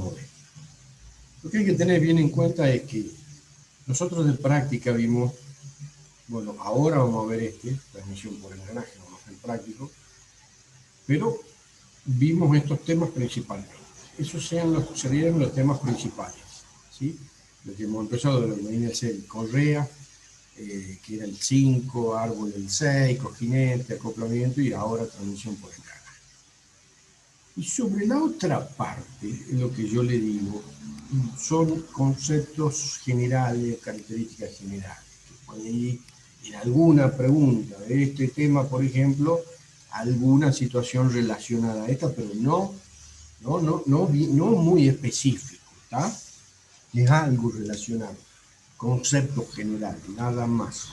ver. Lo que hay que tener bien en cuenta es que nosotros de práctica vimos, bueno, ahora vamos a ver transmisión por engranaje, vamos a hacer práctico, pero vimos estos temas principalmente. Esos serían los temas principales, ¿sí? Lo que hemos empezado de lo que venía a ser correa, que era el 5, árbol el 6, cojinete, acoplamiento, y ahora transmisión por engranaje. Y sobre la otra parte, lo que yo le digo, son conceptos generales, características generales, que puede ir en alguna pregunta de este tema, por ejemplo, alguna situación relacionada a esta, pero no muy específico, ¿está? Es algo relacionado, conceptos generales, nada más.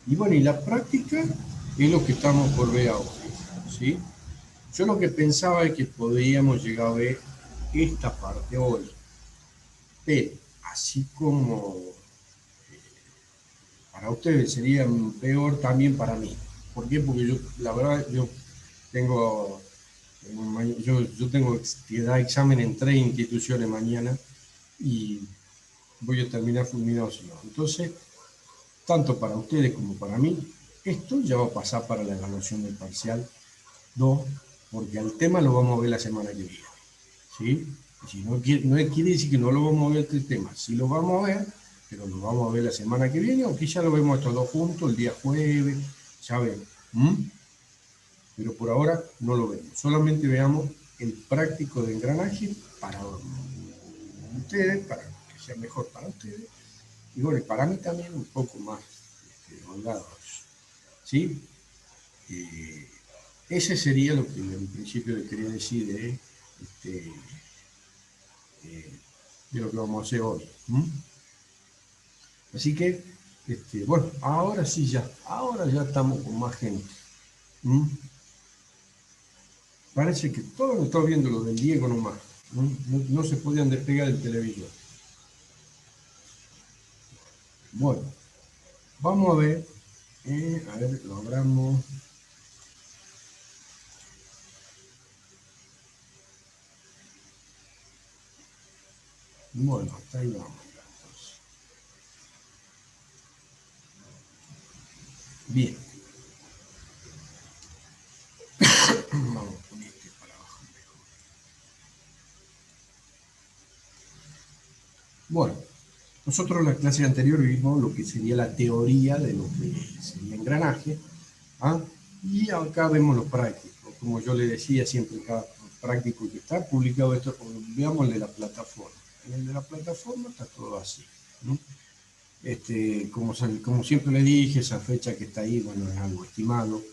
Y bueno, y la práctica es lo que estamos por ver ahora, ¿sí? Yo lo que pensaba es que podríamos llegar a ver esta parte hoy, pero así como para ustedes sería peor, también para mí. ¿Por qué? Porque yo, la verdad, yo tengo que dar examen en 3 instituciones mañana y voy a terminar fulminado. Entonces, tanto para ustedes como para mí, esto ya va a pasar para la evaluación del parcial 2, porque al tema lo vamos a ver la semana que viene, ¿sí? Si no quiere decir que no lo vamos a ver este tema, sí lo vamos a ver, pero lo vamos a ver la semana que viene, o quizá lo vemos estos dos juntos, el día jueves, ya ven. Pero por ahora no lo vemos, solamente veamos el práctico de engranaje para ustedes, para que sea mejor para ustedes, y bueno, para mí también un poco más holgados, ¿sí? Ese sería lo que en principio le quería decir de lo que vamos a hacer hoy. Así que, bueno, ahora sí ahora ya estamos con más gente. Parece que todos están viendo lo del Diego nomás. No se podían despegar del televisor. Bueno, vamos a ver, logramos. Bueno, hasta ahí vamos. Entonces. Bien. Vamos con para abajo mejor. Bueno, nosotros en la clase anterior vimos lo que sería la teoría de lo que sería engranaje, y acá vemos los prácticos. Como yo le decía siempre, cada práctico que está publicado, esto, veamos el de la plataforma. En el de la plataforma está todo así, ¿no? Como siempre le dije, esa fecha que está ahí, bueno, es algo estimado.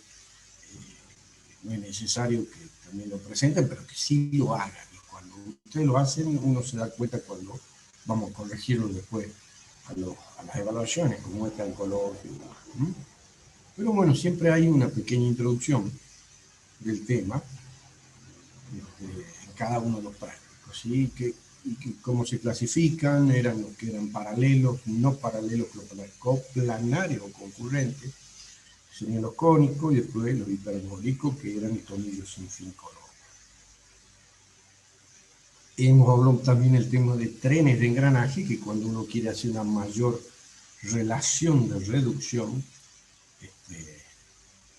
No es necesario que también lo presenten, pero que sí lo hagan. Y cuando ustedes lo hacen, uno se da cuenta cuando vamos a corregirlo después a las evaluaciones, como está el color. Pero bueno, siempre hay una pequeña introducción del tema en cada uno de los prácticos, ¿sí? Y cómo se clasifican, eran los que eran paralelos, no paralelos, coplanarios o concurrentes, serían los cónicos, y después los hiperbólicos, que eran los tornillos sin fin color. Hemos hablado también el tema de trenes de engranaje, que cuando uno quiere hacer una mayor relación de reducción,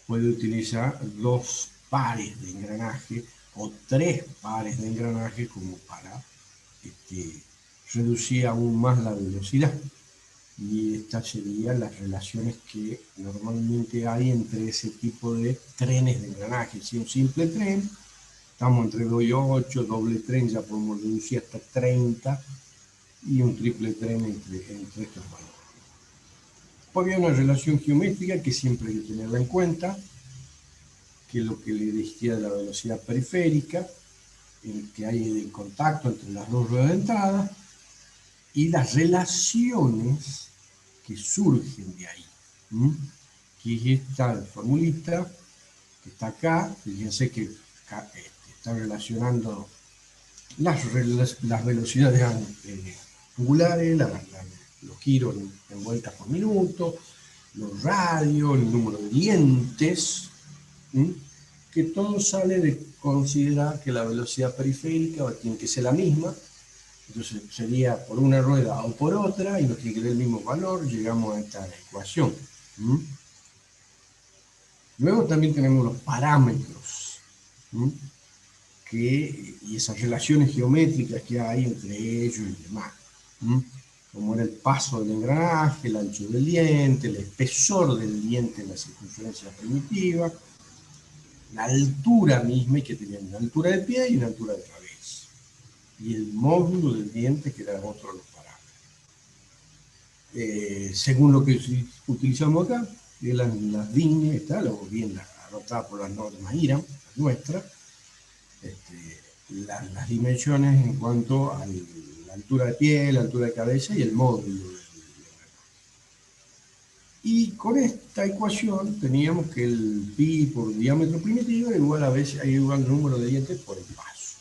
puede utilizar 2 pares de engranaje o 3 pares de engranaje como para reducir aún más la velocidad. Y estas serían las relaciones que normalmente hay entre ese tipo de trenes de engranaje. Si un simple tren, estamos entre 2 y 8, doble tren ya podemos reducir hasta 30, y un triple tren entre estos valores. Había una relación geométrica que siempre hay que tenerla en cuenta, que es lo que le decía de la velocidad periférica, el que hay de contacto entre las dos ruedas de entrada, y las relaciones que surgen de ahí. Que es esta formulita que está acá. Fíjense que está relacionando las velocidades angulares, los giros en vueltas por minuto, los radios, el número de dientes, que todo sale de considerar que la velocidad periférica tiene que ser la misma, entonces sería por una rueda o por otra, y no tiene que tener el mismo valor, llegamos a esta ecuación. Luego también tenemos los parámetros, y esas relaciones geométricas que hay entre ellos y demás. Como era el paso del engranaje, el ancho del diente, el espesor del diente en la circunferencia primitiva, la altura misma, y que tenían una altura de pie y una altura de cabeza, y el módulo del diente, que era otro de los parámetros. Según lo que utilizamos acá, las DIN, o bien adoptadas por las normas IRAM, las nuestras, las dimensiones en cuanto a la altura de pie, la altura de cabeza y el módulo. Y con esta ecuación teníamos que el pi por diámetro primitivo era igual a veces igual al número de dientes por el paso.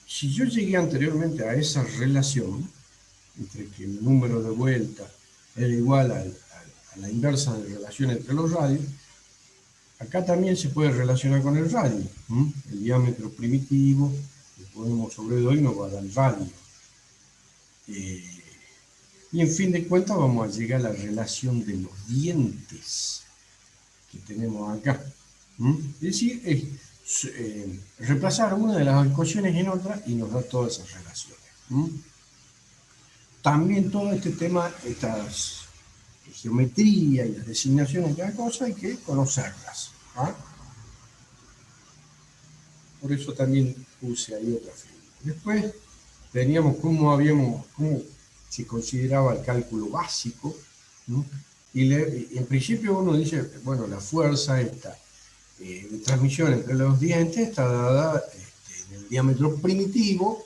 Si yo llegué anteriormente a esa relación, entre que el número de vuelta era igual a la inversa de relación entre los radios, acá también se puede relacionar con el radio. El diámetro primitivo que ponemos sobre el hoy nos va a dar el radio. Y en fin de cuentas vamos a llegar a la relación de los dientes que tenemos acá. Es decir, reemplazar una de las ecuaciones en otra y nos da todas esas relaciones. También todo este tema, estas geometría y las designaciones de cada cosa, hay que conocerlas. Por eso también puse ahí otra figura. Después teníamos cómo se consideraba el cálculo básico, y en principio uno dice, bueno, la fuerza esta de transmisión entre los dientes está dada en el diámetro primitivo,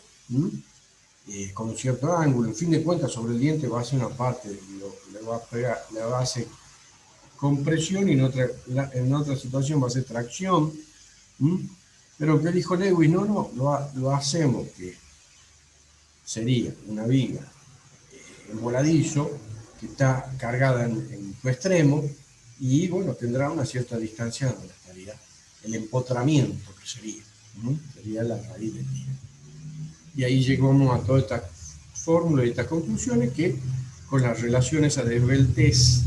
con un cierto ángulo. En fin de cuentas, sobre el diente va a ser una parte, le va a hacer compresión, y en otra situación va a ser tracción. Pero que dijo Lewis, no, lo hacemos, que sería una viga en voladizo que está cargada en tu extremo, y bueno, tendrá una cierta distancia donde estaría el empotramiento, que sería la raíz del pi. Y ahí llegamos a toda esta fórmula y estas conclusiones, que con las relaciones a desveltez,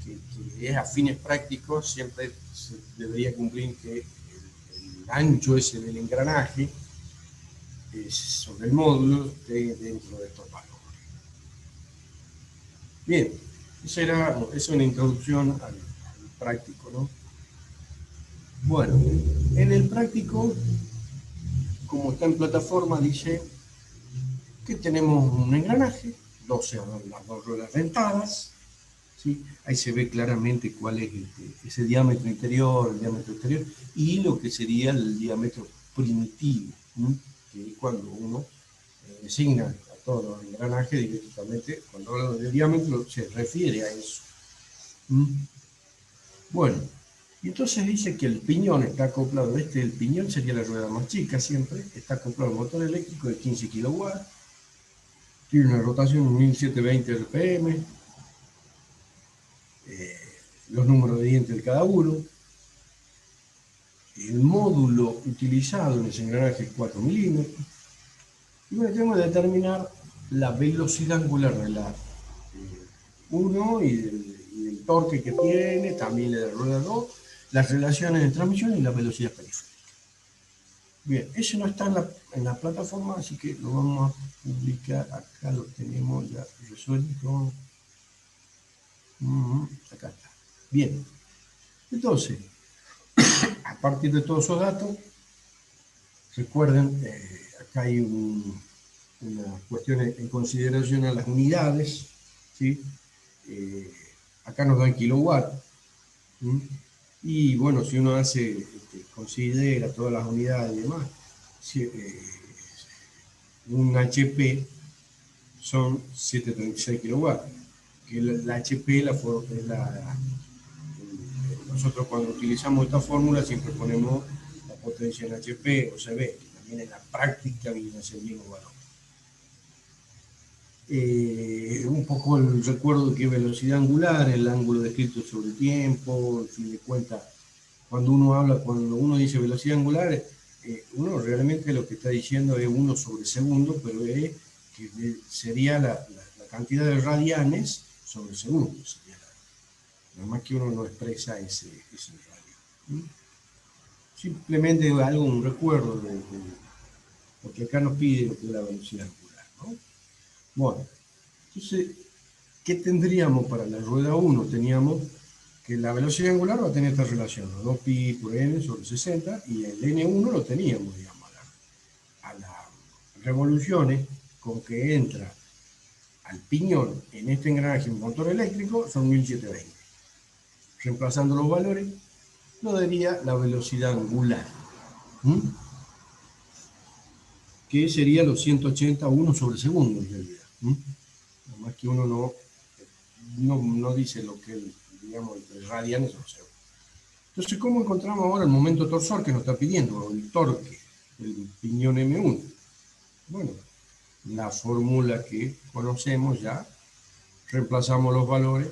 que es a fines prácticos, siempre se debería cumplir que el ancho ese del engranaje sobre el módulo esté dentro de estos valores. Bien, esa es una introducción al práctico, ¿no? Bueno, en el práctico, como está en plataforma, dice que tenemos un engranaje, las dos ruedas dentadas, ¿sí? Ahí se ve claramente cuál es ese diámetro interior, el diámetro exterior, y lo que sería el diámetro primitivo, que es cuando uno designa a todos los engranajes directamente, cuando habla de diámetro se refiere a eso. Bueno, y entonces dice que el piñón está acoplado, el piñón sería la rueda más chica siempre, está acoplado al motor eléctrico de 15 kW, tiene una rotación de 1720 RPM, los números de dientes de cada uno, el módulo utilizado en ese engranaje es 4 milímetros, y bueno, tenemos que determinar la velocidad angular de la 1 y del torque que tiene, también de la rueda 2, las relaciones de transmisión y la velocidad periférica. Bien, eso no está en la plataforma, así que lo vamos a publicar. Acá lo tenemos ya resuelto. Acá está. Bien, entonces, a partir de todos esos datos, recuerden, acá hay una cuestión en consideración a las unidades, ¿sí? Acá nos dan kilowatt, y bueno, si uno considera todas las unidades y demás, un HP son 736 kilowatts, que la HP nosotros cuando utilizamos esta fórmula siempre ponemos la potencia en HP o CB, que también en la práctica viene a ser el mismo valor. Un poco el recuerdo de que velocidad angular, el ángulo descrito sobre el tiempo, en fin de cuentas, cuando uno dice velocidad angular, uno realmente lo que está diciendo es 1 sobre segundo, pero es que sería la cantidad de radianes sobre segundo. Sería nada más que uno no expresa ese radio. ¿Mm? Simplemente algo, un recuerdo de lo que acá nos pide lo que es la velocidad angular, ¿no? Bueno, entonces, ¿qué tendríamos para la rueda 1? Teníamos que la velocidad angular va a tener esta relación, 2pi por n sobre 60, y el n1 lo teníamos, digamos, a las revoluciones con que entra al piñón en este engranaje un motor eléctrico son 1720. Reemplazando los valores, nos daría la velocidad angular, que sería los 181 sobre segundo en realidad. Nada más que uno no dice lo que digamos, el radianes sobre segundo. Entonces, ¿cómo encontramos ahora el momento torsor que nos está pidiendo, el torque, el piñón M1? Bueno, la fórmula que conocemos ya, reemplazamos los valores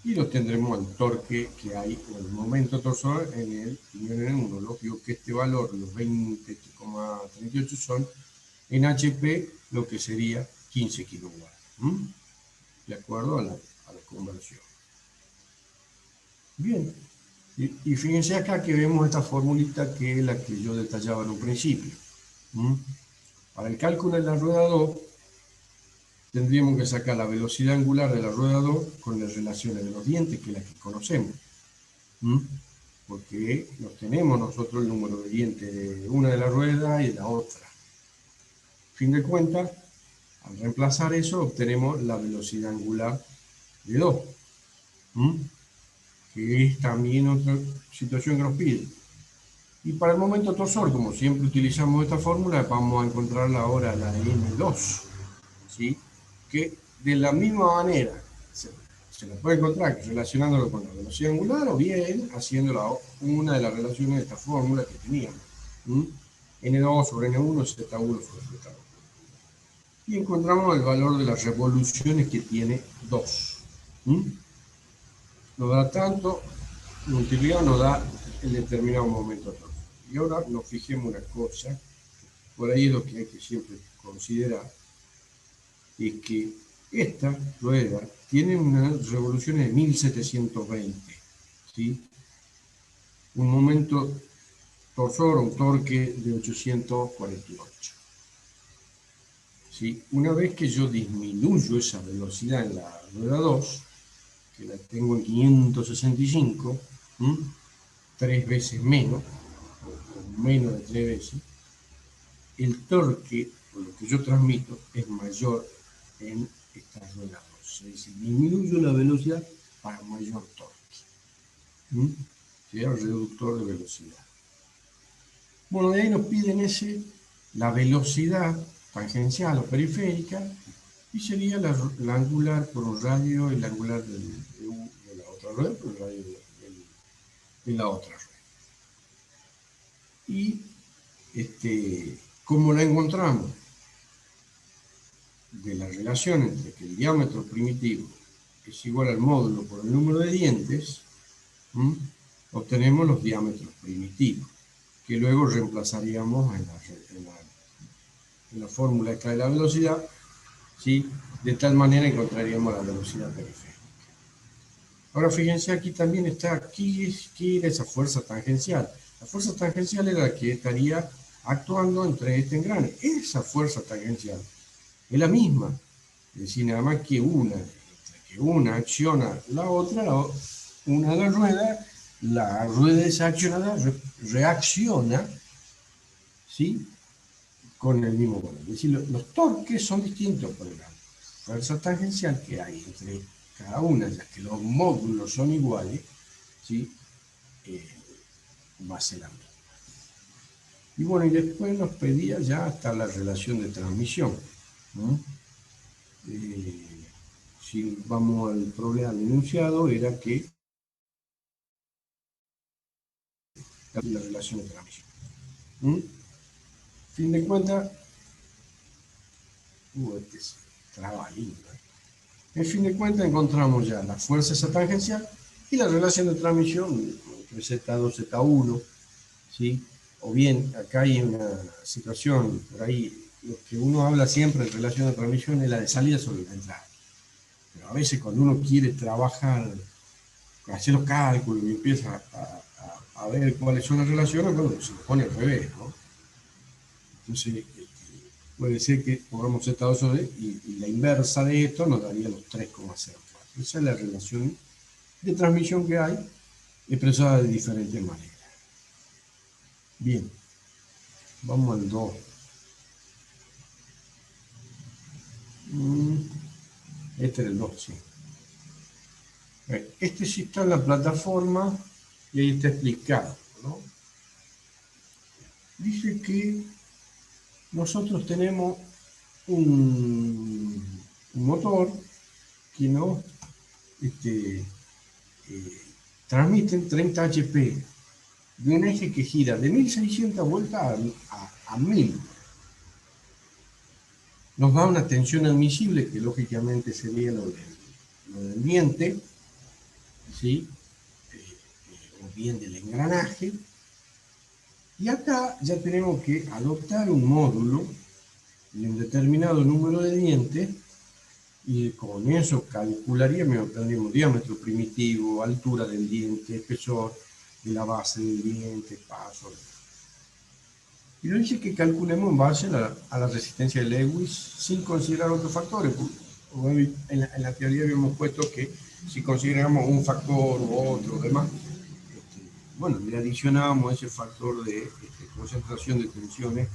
y los tendremos al torque que hay en el momento torsor en el piñón M1. Lógico que este valor, los 20,38 son en HP lo que sería 15 kilowatts. De acuerdo a la conversión. Bien. Y fíjense acá que vemos esta formulita que es la que yo detallaba en un principio. Para el cálculo de la rueda 2, tendríamos que sacar la velocidad angular de la rueda 2 con las relaciones de los dientes, que es la que conocemos. Porque nos tenemos nosotros el número de dientes de una de las ruedas y de la otra. Fin de cuentas, al reemplazar eso, obtenemos la velocidad angular de 2. Que es también otra situación que nos pide. Y para el momento torsor, como siempre utilizamos esta fórmula, vamos a encontrarla ahora, la de N2, ¿sí? Que de la misma manera se la puede encontrar relacionándolo con la velocidad angular o bien haciendo una de las relaciones de esta fórmula que teníamos. N2 sobre N1, Z1 sobre Z2. Y encontramos el valor de las revoluciones que tiene 2. Nos da tanto, multiplicado nos da el determinado momento torsor. Y ahora nos fijemos una cosa, por ahí es lo que hay que siempre considerar, es que esta rueda tiene unas revoluciones de 1720, ¿sí? Un momento torsor, un torque de 848. ¿Sí? Una vez que yo disminuyo esa velocidad en la rueda 2, que la tengo en 565, 3 veces menos, o menos de 3 veces, el torque, por lo que yo transmito, es mayor en esta rueda 2. Es decir, disminuyo la velocidad para mayor torque. Sería el reductor de velocidad. Bueno, de ahí nos piden la velocidad tangencial o periférica, y sería la angular por un radio y la angular de la otra rueda por el radio de la otra rueda. Y ¿cómo la encontramos? De la relación entre que el diámetro primitivo es igual al módulo por el número de dientes, obtenemos los diámetros primitivos, que luego reemplazaríamos en la fórmula esta de la velocidad, ¿sí? De tal manera encontraríamos la velocidad periférica. Ahora fíjense, aquí también está, ¿qué era esa fuerza tangencial? La fuerza tangencial era la que estaría actuando entre este engrane. Esa fuerza tangencial es la misma, es decir, nada más que una acciona la otra, una de las ruedas, la rueda esa accionada reacciona, ¿sí? Con el mismo valor. Es decir, los torques son distintos, por la fuerza tangencial que hay entre cada una, ya que los módulos son iguales, ¿sí? Va a ser la misma. Y bueno, y después nos pedía ya hasta la relación de transmisión, ¿no? Si vamos al problema al enunciado, era que la relación de transmisión. Fin de cuentas, este se traba lindo. En fin de cuentas encontramos ya la fuerza esa tangencial y la relación de transmisión entre Z2 y Z1, ¿sí? O bien, acá hay una situación, por ahí, lo que uno habla siempre en relación a transmisión es la de salida sobre la entrada. Pero a veces cuando uno quiere trabajar, hacer los cálculos y empieza a ver cuáles son las relaciones, bueno, se lo pone al revés, ¿no? Entonces, puede ser que pongamos Z2 sobre y la inversa de esto nos daría los 3,04. Esa es la relación de transmisión que hay, expresada de diferentes maneras. Bien, vamos al 2. Este era el 2, sí. Este sí está en la plataforma y ahí está explicado, ¿no? Dice que nosotros tenemos un motor que nos transmite 30 HP de un eje que gira de 1600 vueltas a 1000. Nos da una tensión admisible, que lógicamente sería lo del diente, ¿sí? O bien del engranaje. Y acá ya tenemos que adoptar un módulo de un determinado número de dientes y con eso calcularíamos, tendríamos diámetro primitivo, altura del diente, espesor de la base del diente, paso. Y lo dice que calculemos en base a la resistencia de Lewis sin considerar otros factores. En la teoría habíamos puesto que si consideramos un factor u otro, demás, bueno, le adicionábamos ese factor de concentración de tensiones,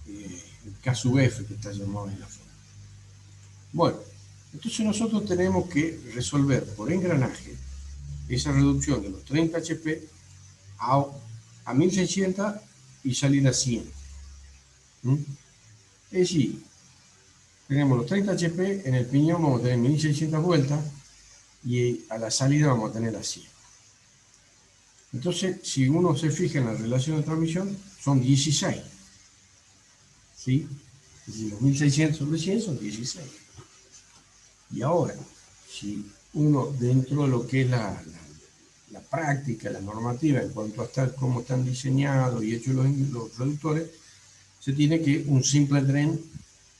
el K sub F, que está llamado en la forma. Bueno, entonces nosotros tenemos que resolver por engranaje esa reducción de los 30 HP a 1600 y salir a 100. Es decir, tenemos los 30 HP, en el piñón vamos a tener 1600 vueltas y a la salida vamos a tener a 100. Entonces, si uno se fija en la relación de transmisión, son 16. ¿Sí? Es decir, los 1600 sobre 100 son 16. Y ahora, si uno dentro de lo que es la práctica, la normativa, en cuanto a cómo están diseñados y hechos los reductores, se tiene que un simple tren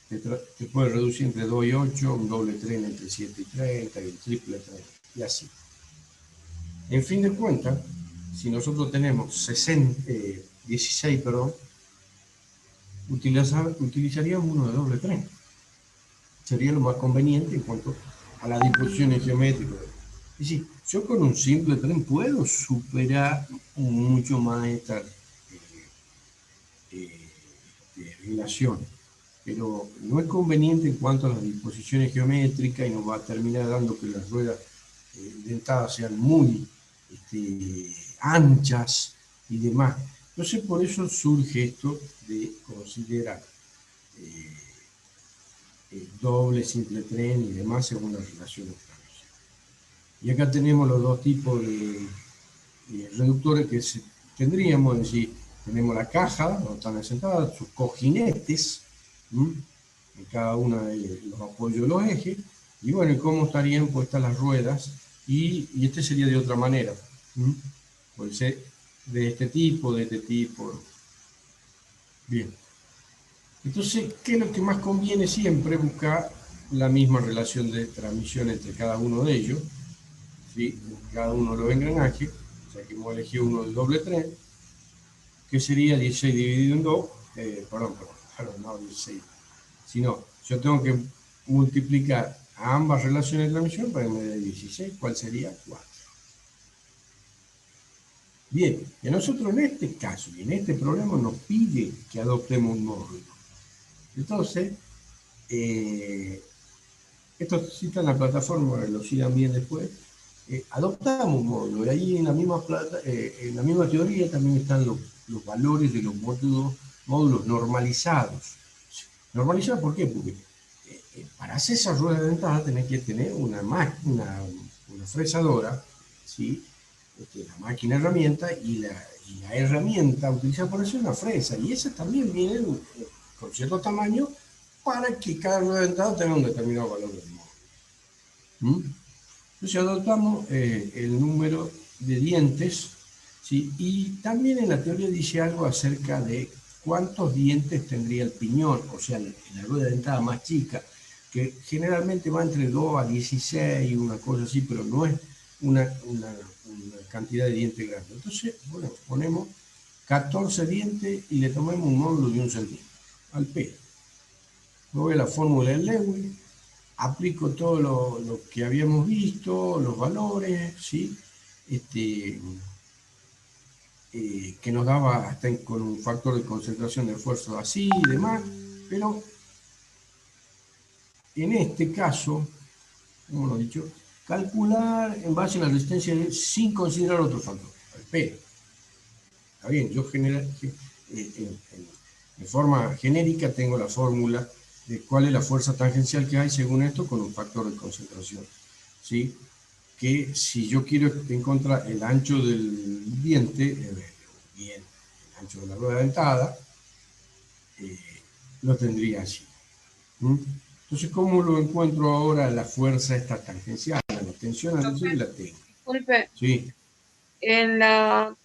que puede reducir entre 2 y 8, un doble tren entre 7 y 30, y el triple tren, y así. En fin de cuentas, si nosotros tenemos 16, utilizaríamos uno de doble tren. Sería lo más conveniente en cuanto a las disposiciones geométricas. Es decir, yo con un simple tren puedo superar mucho más esta relación, pero no es conveniente en cuanto a las disposiciones geométricas y nos va a terminar dando que las ruedas dentadas sean muy anchas y demás. Entonces, por eso surge esto de considerar doble, simple tren y demás según la relación de transmisión. Y acá tenemos los dos tipos de reductores que tendríamos, es decir, tenemos la caja donde están asentadas, sus cojinetes, en cada uno de los apoyos de los ejes, y bueno, y cómo estarían puestas las ruedas, y este sería de otra manera. Puede ser de este tipo, Bien. Entonces, ¿qué es lo que más conviene siempre? Buscar la misma relación de transmisión entre cada uno de ellos, ¿sí? Cada uno de los engranajes, o sea que hemos elegido uno del doble tren, que sería 16 dividido en 2, perdón, no 16, sino yo tengo que multiplicar a ambas relaciones de transmisión para que me dé 16, ¿cuál sería? 4. Bien, y a nosotros en este caso y en este problema nos pide que adoptemos un módulo. Entonces, esto cita en la plataforma, lo sigan bien después, adoptamos un módulo, y ahí en la misma teoría también están los valores de los módulos normalizados. ¿Normalizados por qué? Porque para hacer esa rueda dentada tenés que tener una máquina, una fresadora, ¿sí? La máquina herramienta y la herramienta utilizada por eso es una fresa, y esas también vienen con cierto tamaño para que cada rueda dentada tenga un determinado valor de módulo. Entonces adoptamos el número de dientes, ¿sí? Y también en la teoría dice algo acerca de cuántos dientes tendría el piñón, o sea, la rueda dentada más chica, que generalmente va entre 2 a 16, una cosa así, pero no es una cantidad de dientes grande. Entonces, bueno, ponemos 14 dientes y le tomamos un módulo de 1 centímetro, al pedo. Me voy a la fórmula de Lewis, aplico todo lo que habíamos visto, los valores, ¿sí? Que nos daba hasta con un factor de concentración de esfuerzo así y demás, pero en este caso, como lo he dicho, calcular en base a la resistencia sin considerar otro factor, pero está bien, yo en forma genérica tengo la fórmula de cuál es la fuerza tangencial que hay según esto con un factor de concentración, ¿sí? Que si yo quiero encontrar el ancho del diente, bien, el ancho de la rueda dentada, lo tendría así. Entonces, ¿cómo lo encuentro ahora la fuerza esta tangencial? La tensión adhesiva y la tengo. Disculpe, Sí. en la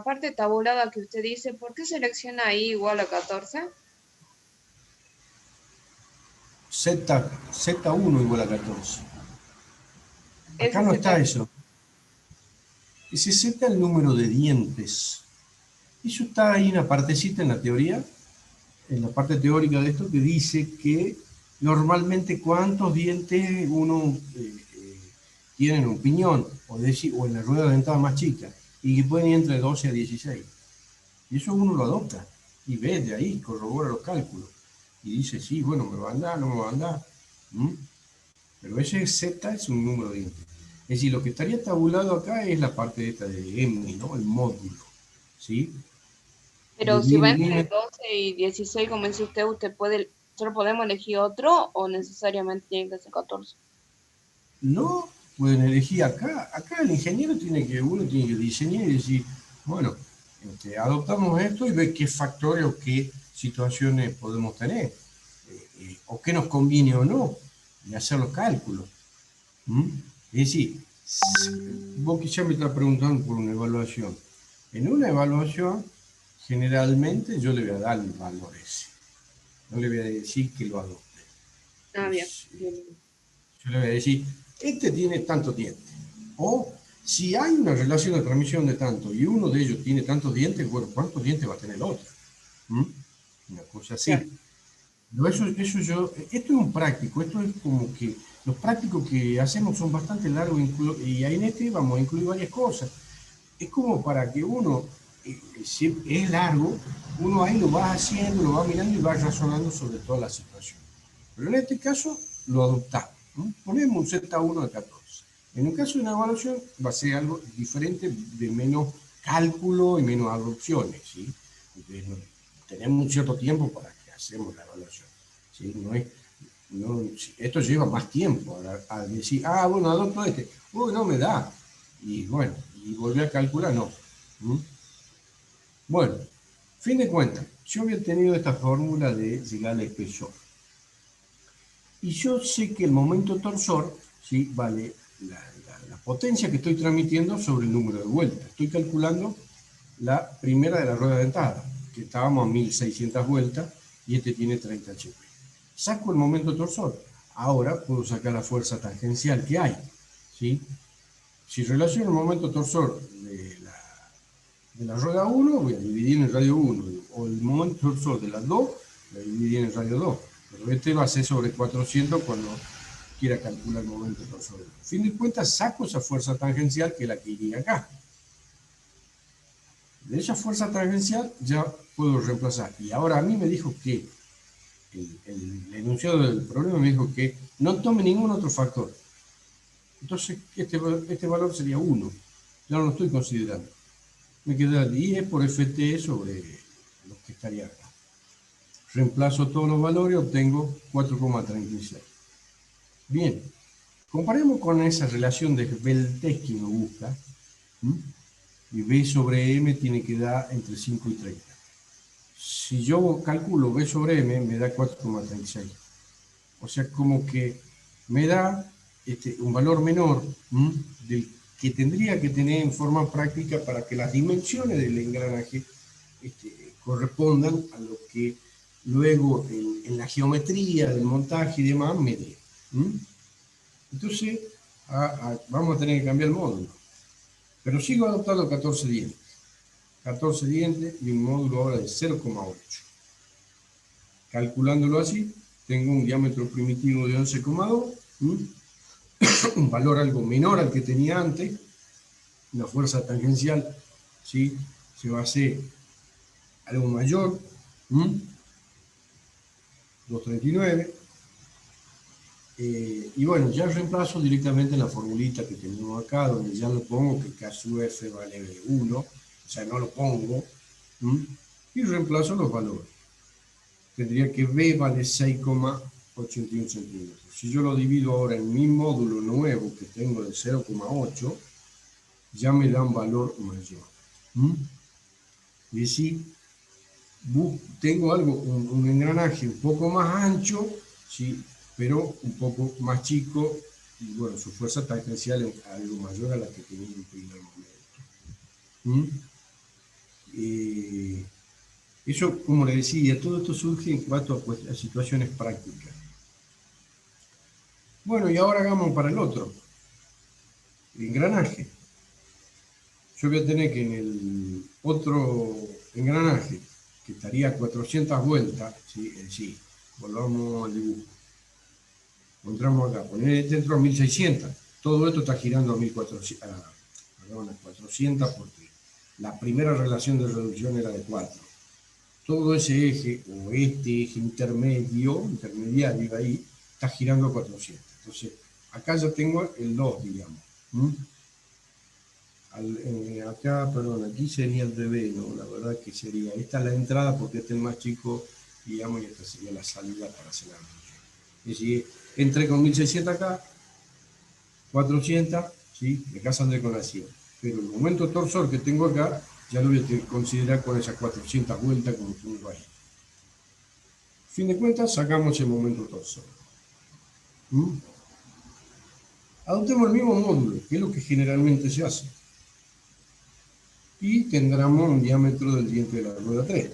parte tabulada que usted dice, ¿por qué selecciona I igual a 14? Z1 igual a 14. Acá Ese no está Z, eso. Ese Z es el número de dientes. Eso está ahí en la partecita en la teoría, en la parte teórica de esto, que dice que normalmente cuántos dientes uno tiene en un piñón o en la rueda dentada más chica, y que pueden ir entre 12 a 16. Y eso uno lo adopta y ve de ahí, corrobora los cálculos. Y dice, sí, bueno, me va a andar, no me va a andar. Pero ese Z es un número de dientes. Es decir, lo que estaría tabulado acá es la parte esta de M, ¿no? El módulo, ¿sí? De pero si va entre milímetros. 12 y 16, como dice usted, solo podemos elegir otro o necesariamente tiene que ser 14. No, pueden elegir acá. Acá el ingeniero uno tiene que diseñar y decir, bueno, adoptamos esto y ver qué factores o qué situaciones podemos tener, o qué nos conviene o no, y hacer los cálculos. ¿Mm? Es decir, vos quizá me estás preguntando por una evaluación. En una evaluación, generalmente yo le voy a dar el valor ese. No le voy a decir que lo adopte. Ah, bien, bien. Yo le voy a decir, este tiene tantos dientes. O si hay una relación de transmisión de tanto y uno de ellos tiene tantos dientes, bueno, ¿cuántos dientes va a tener el otro? ¿Mm? Una cosa Claro. así. Pero esto es un práctico, esto es como que los prácticos que hacemos son bastante largos y ahí en este vamos a incluir varias cosas. Es como para que uno, si es largo, uno ahí lo va haciendo, lo va mirando y va razonando sobre toda la situación. Pero en este caso lo adoptamos, ¿no? Ponemos un Z1 de 14. En el caso de una evaluación va a ser algo diferente, de menos cálculo y menos adopciones, ¿sí? Entonces, tenemos un cierto tiempo para que hacemos la evaluación, ¿sí? Esto lleva más tiempo a decir, bueno, adopto este, uy, no me da, y bueno, y volver a calcular, no. Bueno, fin de cuentas, yo había tenido esta fórmula de llegar al espesor. Y yo sé que el momento torsor, ¿sí? Vale la potencia que estoy transmitiendo sobre el número de vueltas. Estoy calculando la primera de la rueda dentada, que estábamos a 1600 vueltas y este tiene 30 HP. Saco el momento torsor. Ahora puedo sacar la fuerza tangencial que hay, ¿sí? Si relaciono el momento torsor de la rueda 1, voy a dividir en radio 1, o el momento torsor de la 2, voy a dividir en radio 2. Pero este va a ser sobre 400 cuando quiera calcular el momento torsor. A fin de cuentas, saco esa fuerza tangencial que es la que iría acá. De esa fuerza tangencial ya puedo reemplazar. Y ahora a mí me dijo que, el enunciado del problema me dijo que no tome ningún otro factor. Entonces, este valor sería 1. Ya no lo estoy considerando. Me queda 10 por FT sobre lo que estaría acá. Reemplazo todos los valores, obtengo 4,36. Bien, comparemos con esa relación de Beltrán que uno busca, y B sobre M tiene que dar entre 5 y 30. Si yo calculo B sobre M, me da 4,36. O sea, como que me da un valor menor del que tendría que tener en forma práctica para que las dimensiones del engranaje correspondan a lo que luego en la geometría del montaje y demás me dé. Entonces vamos a tener que cambiar el módulo. Pero sigo adoptando 14 dientes. 14 dientes y un módulo ahora de 0,8. Calculándolo así, tengo un diámetro primitivo de 11,2, un valor algo menor al que tenía antes, una fuerza tangencial, ¿sí? Se va a hacer algo mayor, 239, y bueno, ya reemplazo directamente en la formulita que tenemos acá, donde ya lo pongo que K sub F vale 1, o sea, no lo pongo, y reemplazo los valores. Tendría que B vale 6,81 centímetros. Si yo lo divido ahora en mi módulo nuevo que tengo de 0,8, ya me da un valor mayor. Y así tengo un engranaje un poco más ancho, ¿sí? Pero un poco más chico, y bueno, su fuerza tangencial es algo mayor a la que tenía en el primer momento. Eso, como le decía, todo esto surge en cuanto a situaciones prácticas. Bueno, y ahora hagamos para el otro, el engranaje. Yo voy a tener que en el otro engranaje, que estaría a 400 vueltas, ¿sí? Volvamos al dibujo. Encontramos acá, poner dentro a 1600. Todo esto está girando a 1400, perdón, a 400 porque la primera relación de reducción era de 4. Todo ese eje, o este eje intermediario ahí, está girando a 400. Entonces, acá ya tengo el 2, digamos. Acá, perdón, aquí sería el DB, ¿no? La verdad que sería, esta es la entrada porque este es el más chico, digamos, y esta sería la salida para hacer la reducción. Es decir, entré con 1600 acá, 400, ¿sí? De acá saldré con la 100. Pero el momento torsor que tengo acá, ya lo voy a considerar con esas 400 vueltas como tengo ahí. Fin de cuentas, sacamos el momento torsor. Adoptemos el mismo módulo, que es lo que generalmente se hace. Y tendremos un diámetro del diente de la rueda 3.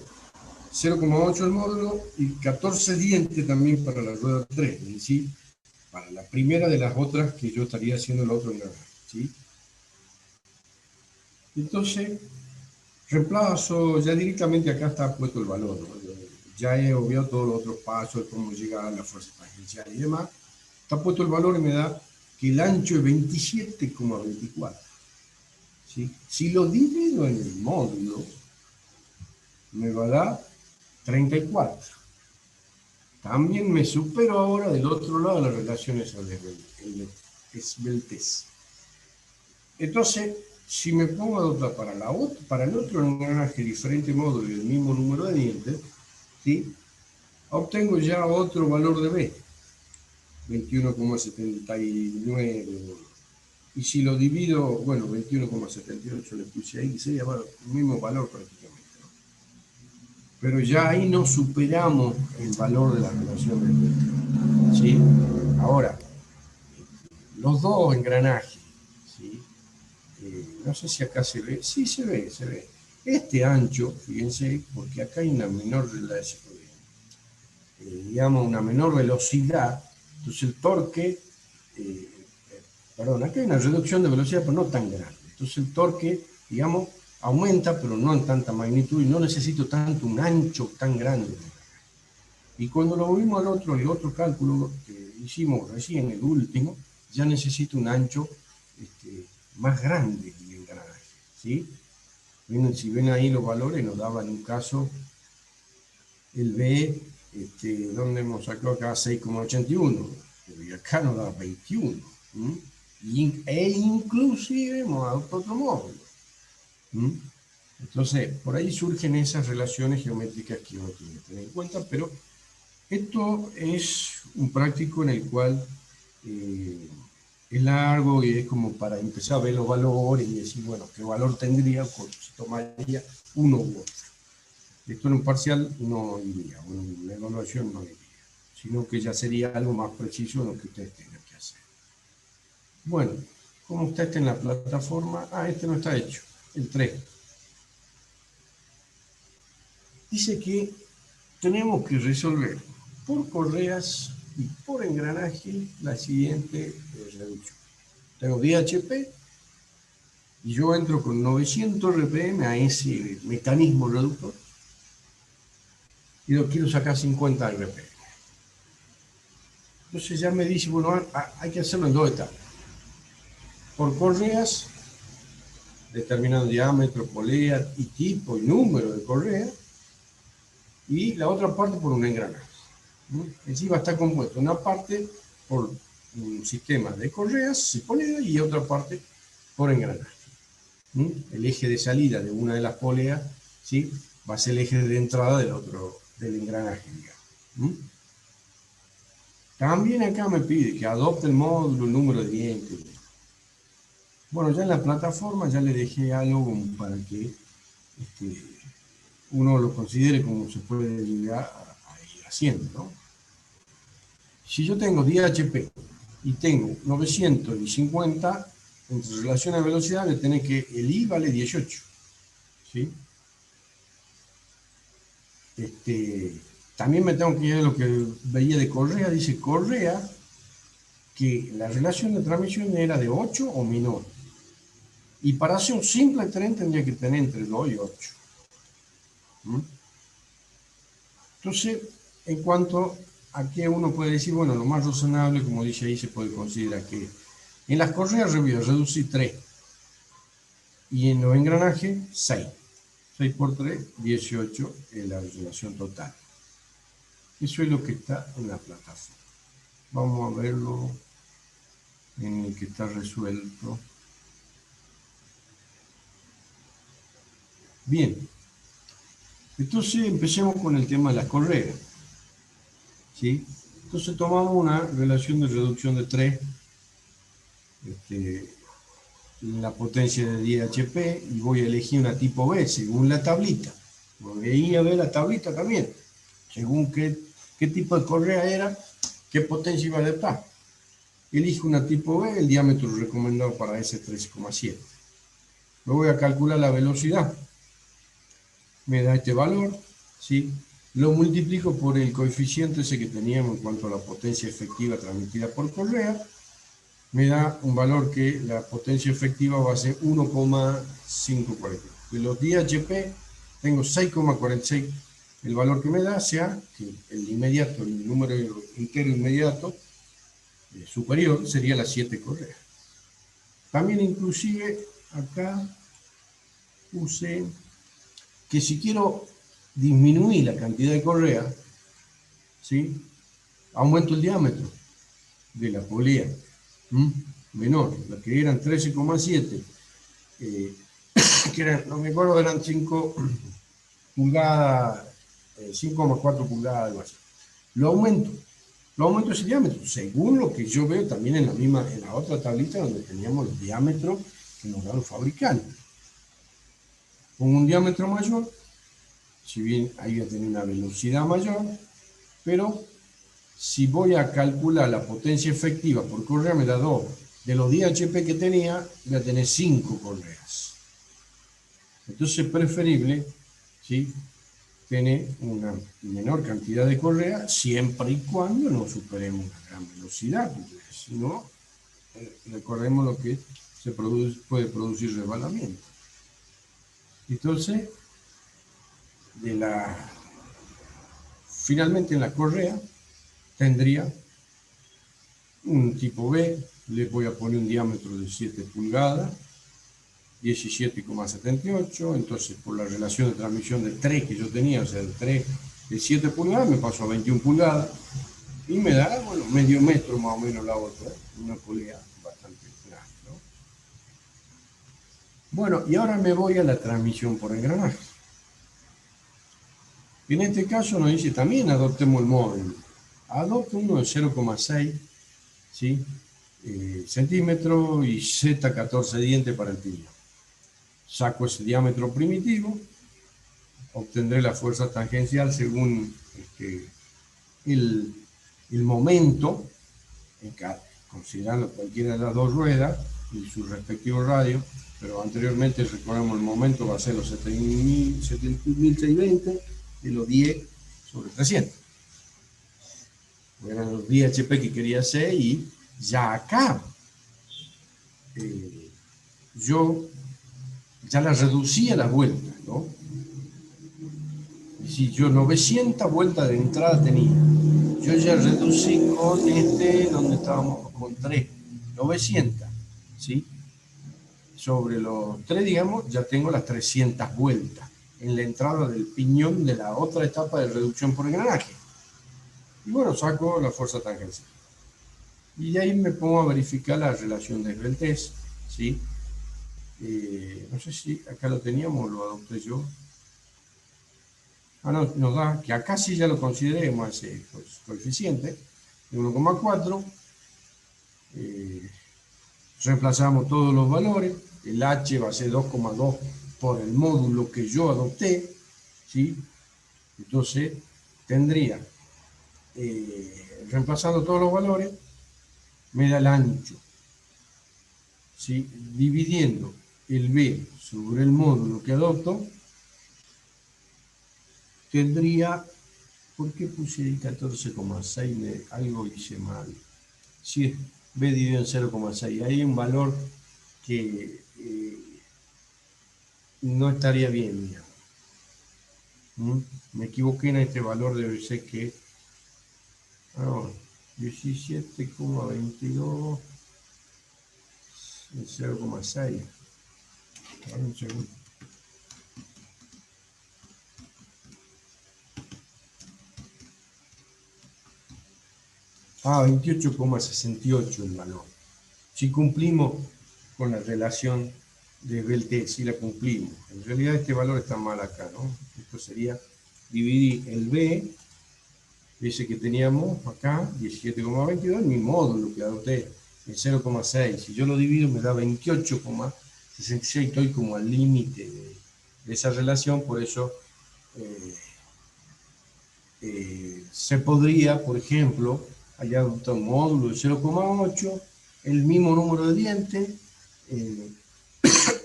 0,8 el módulo y 14 dientes también para la rueda 3, es decir, para la primera de las otras que yo estaría haciendo el otro engranaje, ¿sí? Entonces, reemplazo, ya directamente acá está puesto el valor, ¿no? Ya he obviado todos los otros pasos, cómo llegar a la fuerza tangencial y demás. Está puesto el valor y me da que el ancho es 27,24. ¿Sí? Si lo divido en el módulo, me va a dar 34. También me supero ahora del otro lado las relaciones de esbeltez. Entonces, si me pongo a adoptar para el otro engranaje diferente módulo y el mismo número de dientes, ¿sí? Obtengo ya otro valor de B, 21,79. Y si lo divido, bueno, 21,78 le puse ahí, sería el mismo valor prácticamente. Pero ya ahí no superamos el valor de la relación de B, ¿sí? Ahora, los dos engranajes, ¿sí? No sé si acá se ve, sí se ve. Este ancho, fíjense, porque acá hay una menor relación, digamos, una menor velocidad, entonces el torque, acá hay una reducción de velocidad, pero no tan grande. Entonces el torque, digamos, aumenta, pero no en tanta magnitud, y no necesito tanto un ancho tan grande. Y cuando lo movimos el otro cálculo que hicimos recién, el último, ya necesito un ancho más grande del engranaje, ¿sí? Si ven ahí los valores, nos daban en un caso el B, donde hemos sacado acá 6,81, y acá nos da 21, e inclusive hemos adoptado otro módulo. Entonces, por ahí surgen esas relaciones geométricas que uno tiene que tener en cuenta, pero esto es un práctico en el cual es largo y es como para empezar a ver los valores y decir, bueno, qué valor tendría, si tomaría uno u otro. Esto en un parcial no iría, o en una evaluación no iría, sino que ya sería algo más preciso en lo que ustedes tengan que hacer. Bueno, ¿cómo está este en la plataforma? Ah, este no está hecho, el 3. Dice que tenemos que resolver por correas y por engranaje la siguiente reducción. Tengo DHP y yo entro con 900 RPM a ese mecanismo reductor y lo quiero sacar 50 RPM. Entonces ya me dice, bueno, hay que hacerlo en dos etapas. Por correas, determinando diámetro, polea y tipo y número de correa, y la otra parte por un engranaje. Encima está compuesto una parte por un sistema de correas y poleas y otra parte por engranaje. El eje de salida de una de las poleas, ¿sí?, va a ser el eje de entrada del engranaje, digamos. También acá me pide que adopte el módulo, el número de dientes. Bueno, ya en la plataforma ya le dejé algo para que uno lo considere como se puede llegar a ir haciendo, ¿no? Si yo tengo DHP y tengo 950, entre relación a velocidad, le tenés que el I vale 18, ¿sí? También me tengo que ir a lo que veía de Correa. Dice Correa que la relación de transmisión era de 8 o menor. Y para hacer un simple tren tendría que tener entre 2 y 8. Entonces, en cuanto a que uno puede decir, bueno, lo más razonable, como dice ahí, se puede considerar que en las correas reducir 3 y en los engranajes 6. 6 por 3, 18 es la relación total. Eso es lo que está en la plataforma. Vamos a verlo en el que está resuelto. Bien, entonces empecemos con el tema de las correas, ¿sí? Entonces tomamos una relación de reducción de 3, la potencia de 10 HP, y voy a elegir una tipo B según la tablita. Voy a ver la tablita también, según qué tipo de correa era, qué potencia iba a adaptar. Elijo una tipo B, el diámetro recomendado para ese 13,7. Me voy a calcular la velocidad. Me da este valor, ¿sí? Lo multiplico por el coeficiente ese que teníamos en cuanto a la potencia efectiva transmitida por correa. Me da un valor que la potencia efectiva va a ser 1,540. De los DHP tengo 6,46. El valor que me da, sea que el inmediato, el número entero inmediato superior sería las 7 correas. También inclusive acá puse que si quiero disminuir la cantidad de correa, ¿sí?, aumento el diámetro de la polea menor, las que eran 13,7, que eran, no me acuerdo, eran 5 pulgadas, 5,4 pulgadas, algo así. Lo aumento ese diámetro, según lo que yo veo también en la otra tablita donde teníamos los diámetros que nos dan los fabricantes. Con un diámetro mayor, si bien ahí voy a tener una velocidad mayor, pero si voy a calcular la potencia efectiva por correa, me da 2. De los 10 HP que tenía, voy a tener 5 correas. Entonces es preferible, ¿sí?, tener una menor cantidad de correa, siempre y cuando no superemos una gran velocidad, porque si no, recordemos lo que puede producir resbalamiento. Entonces, finalmente en la correa tendría un tipo B, le voy a poner un diámetro de 7 pulgadas, 17,78, entonces por la relación de transmisión de 3 que yo tenía, o sea, de 7 pulgadas, me paso a 21 pulgadas, y me da, bueno, medio metro más o menos la otra, una polea bastante grande, ¿no? Bueno, y ahora me voy a la transmisión por engranaje. En este caso nos dice también adoptemos el módulo. Adopte uno de 0,6, ¿sí?, centímetros y Z14 dientes para el piñón. Saco ese diámetro primitivo, obtendré la fuerza tangencial según el momento considerando cualquiera de las dos ruedas y su respectivo radio, pero anteriormente, recordamos, el momento va a ser los 7.620 y los 10 sobre 300. Eran los 10 HP que quería hacer y ya acá yo ya la reducía las vueltas, ¿no? Y si yo 900 vueltas de entrada tenía, yo ya reducí con donde estábamos, con 3, 900, ¿sí? Sobre los 3, digamos, ya tengo las 300 vueltas en la entrada del piñón de la otra etapa de reducción por engranaje. Y bueno, saco la fuerza tangencial. Y de ahí me pongo a verificar la relación de esbeltez, ¿sí? No sé si acá lo teníamos o lo adopté yo. No, nos da que acá sí ya lo consideremos ese coeficiente de 1,4. Reemplazamos todos los valores. El H va a ser 2,2 por el módulo que yo adopté, ¿sí? Entonces tendría, reemplazando todos los valores, me da el ancho, ¿sí? Dividiendo el B sobre el módulo que adopto, tendría, ¿por qué puse ahí 14,6? Algo hice mal. Sí, B dividido en 0,6. Hay un valor que no estaría bien, digamos. Me equivoqué en este valor, debe ser que 17,22 en 0,6. Un segundo. 28,68 el valor. Si cumplimos con la relación de Belté, si la cumplimos. En realidad este valor está mal acá, ¿no? Esto sería dividir el B, ese que teníamos acá, 17,22, en mi módulo que adopté, en 0,6. Si yo lo divido me da 28,66, estoy como al límite de esa relación, por eso se podría, por ejemplo, allá adoptar un módulo de 0,8, el mismo número de dientes,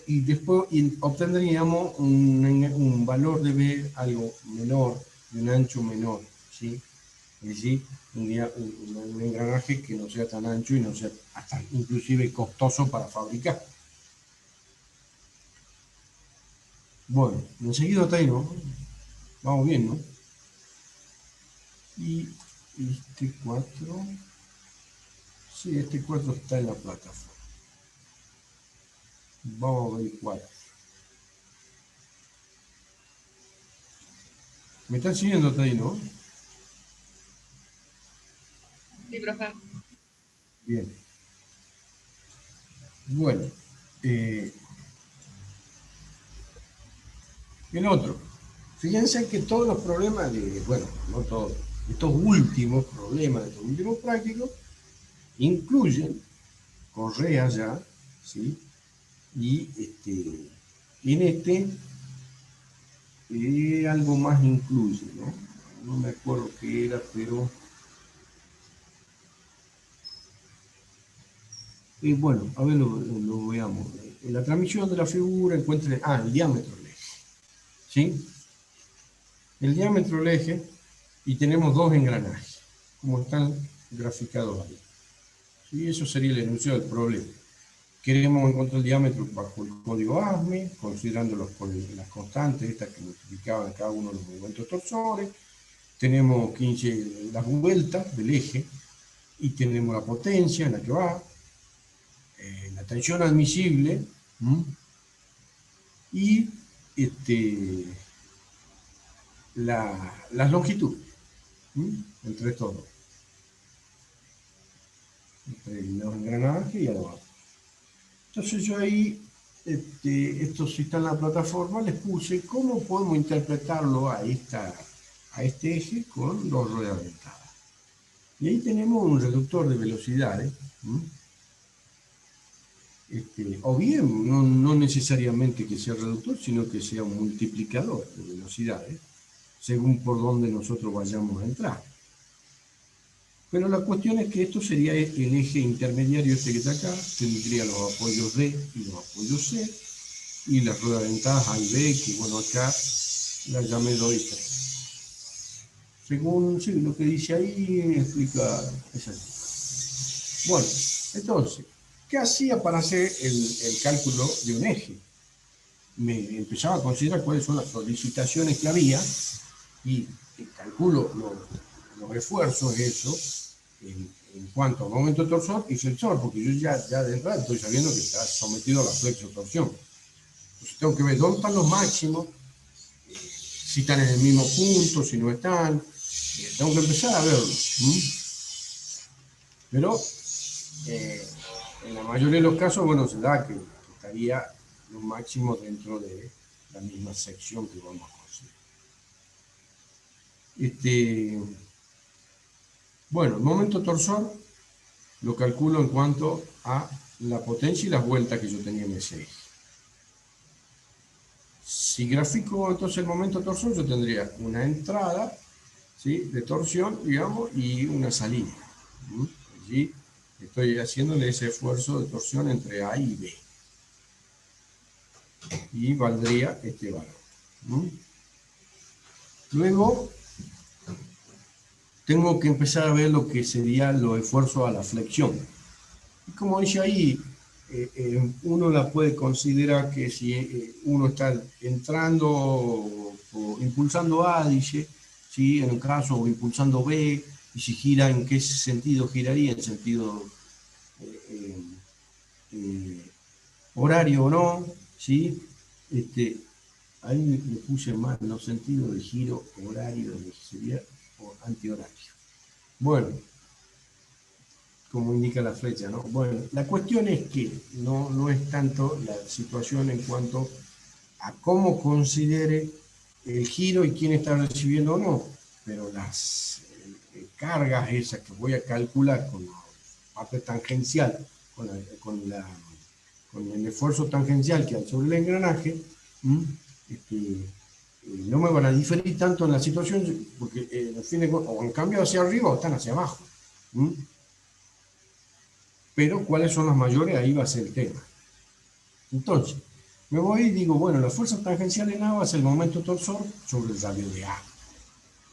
y después obtendríamos un valor de B algo menor, de un ancho menor, ¿sí? Es decir, un engranaje que no sea tan ancho y no sea hasta inclusive costoso para fabricar. Bueno, enseguida está ahí, ¿no? Vamos bien, ¿no? Y este 4, sí, este 4 está en la plataforma. Vamos a ver el 4. ¿Me están siguiendo hasta ahí, no? Sí, profe. Bien. Bueno, el otro. Fíjense que todos los problemas bueno, no todos, estos últimos problemas, estos últimos prácticos, incluyen correas ya, ¿sí? Y en algo más incluye, ¿no? No me acuerdo qué era, pero bueno, a ver, lo veamos. En la transmisión de la figura encuentren, el diámetro del eje, ¿sí? El diámetro del eje, y tenemos dos engranajes, como están graficados ahí. ¿Sí? Eso sería el enunciado del problema. Queremos encontrar el diámetro bajo el código ASME, considerando las constantes estas que multiplicaban cada uno de los movimientos torsores. Tenemos 15 las vueltas del eje y tenemos la potencia en la que va, la tensión admisible y las longitudes entre todos, entre los engranajes y abajo. Entonces yo ahí, esto sí está en la plataforma, les puse cómo podemos interpretarlo a este eje con dos ruedas dentadas. Y ahí tenemos un reductor de velocidades, o bien no necesariamente que sea reductor, sino que sea un multiplicador de velocidades, según por donde nosotros vayamos a entrar. Pero la cuestión es que esto sería el eje intermediario este que está acá, tendría los apoyos D y los apoyos C, y las ruedas dentadas A y B, que bueno, acá la llamé 2 y 3. Según sí, lo que dice ahí, explica esa. Bueno, entonces, ¿qué hacía para hacer el cálculo de un eje? Me empezaba a considerar cuáles son las solicitaciones que había y calculo los esfuerzos, eso, en cuanto a momento torsor y flexor, porque yo ya de entrada estoy sabiendo que está sometido a la flexotorsión. Entonces tengo que ver dónde están los máximos, si están en el mismo punto, si no están. Tengo que empezar a verlo. Pero en la mayoría de los casos, bueno, se da que estaría los máximos dentro de la misma sección que vamos a conseguir. Bueno, el momento torsor lo calculo en cuanto a la potencia y las vueltas que yo tenía en ese eje. Si grafico entonces el momento torsor, yo tendría una entrada, ¿sí?, de torsión, digamos, y una salida. Allí estoy haciéndole ese esfuerzo de torsión entre A y B. Y valdría este valor. Luego, tengo que empezar a ver lo que sería los esfuerzos a la flexión. Y como dice ahí, uno la puede considerar que si uno está entrando o impulsando A, dice, ¿sí?, en un caso, o impulsando B, y si gira, ¿en qué sentido giraría? ¿En sentido horario o no? ¿Sí? Ahí le puse mal los sentidos de giro horario, que sería antihorario. Bueno, como indica la flecha, ¿no? Bueno, la cuestión es que no es tanto la situación en cuanto a cómo considere el giro y quién está recibiendo o no, pero las cargas esas que voy a calcular con la parte tangencial, con el esfuerzo tangencial que hay sobre el engranaje, no me van a diferir tanto en la situación, porque al fin de cuentas, o han cambiado hacia arriba o están hacia abajo. Pero cuáles son las mayores, ahí va a ser el tema. Entonces, me voy y digo, bueno, la fuerza tangencial en A va a ser el momento torsor sobre el radio de A.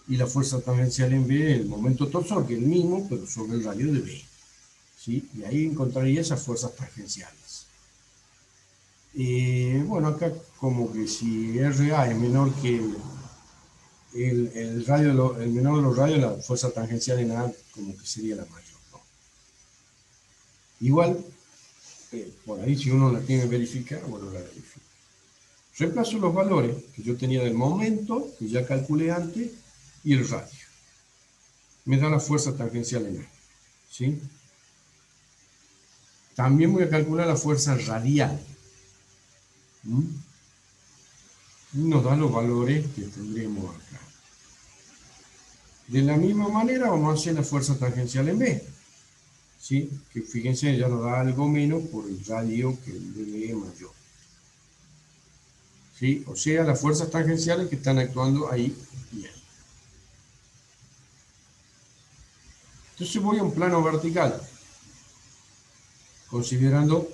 Y la fuerza tangencial en B, el momento torsor, que es el mismo, pero sobre el radio de B. ¿Sí? Y ahí encontraría esas fuerzas tangenciales. Bueno, acá como que si RA es menor que el menor de los radios, la fuerza tangencial en A como que sería la mayor, ¿no? Igual, por ahí si uno la tiene que verificar, bueno, la verifico. Reemplazo los valores que yo tenía del momento, que ya calculé antes, y el radio. Me da la fuerza tangencial en A. ¿Sí? También voy a calcular la fuerza radial. Y nos da los valores que tendremos acá. De la misma manera vamos a hacer la fuerza tangencial en B. ¿Sí? Que fíjense, ya nos da algo menos por el radio que el de B es mayor. ¿Sí? O sea, las fuerzas tangenciales que están actuando ahí y ahí. Entonces voy a un plano vertical, considerando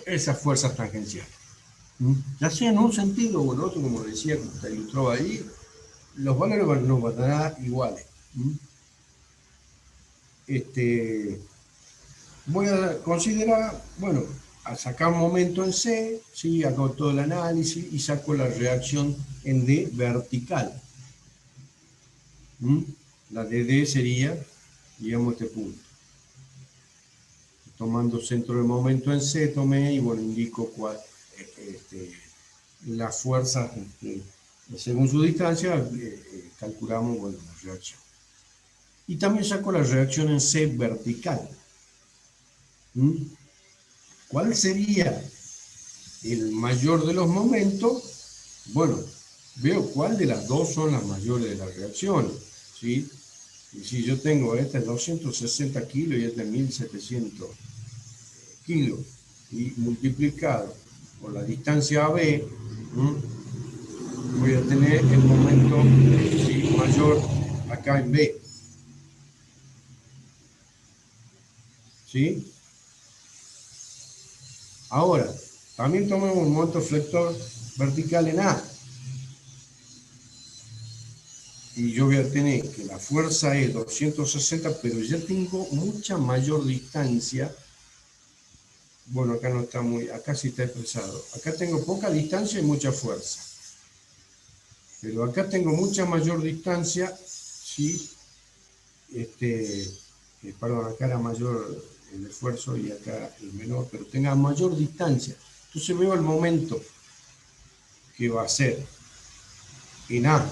esas fuerzas tangenciales. Ya sea en un sentido o en otro, como decía, como está ilustrado ahí, los valores nos van a dar iguales. Voy a considerar, bueno, a sacar un momento en C, ¿sí? Hago todo el análisis y saco la reacción en D vertical. La de D sería, digamos, este punto. Tomando centro de momento en C, tomé y bueno, indico las fuerzas, según su distancia, calculamos, bueno, la reacción. Y también saco la reacción en C vertical. ¿Cuál sería el mayor de los momentos? Bueno, veo cuál de las dos son las mayores de las reacciones, ¿sí? Y si yo tengo este 260 kilos y este 1700 kilos, y multiplicado por la distancia AB, voy a tener el momento, ¿sí?, mayor acá en B. ¿sí? Ahora, también tomemos un momento flector vertical en A. Y yo voy a tener que la fuerza es 260, pero ya tengo mucha mayor distancia. Bueno, acá no está muy, acá sí está expresado. Acá tengo poca distancia y mucha fuerza. Pero acá tengo mucha mayor distancia, ¿sí? Perdón, acá era mayor el esfuerzo y acá el menor, pero tenga mayor distancia. Entonces veo el momento que va a ser en A.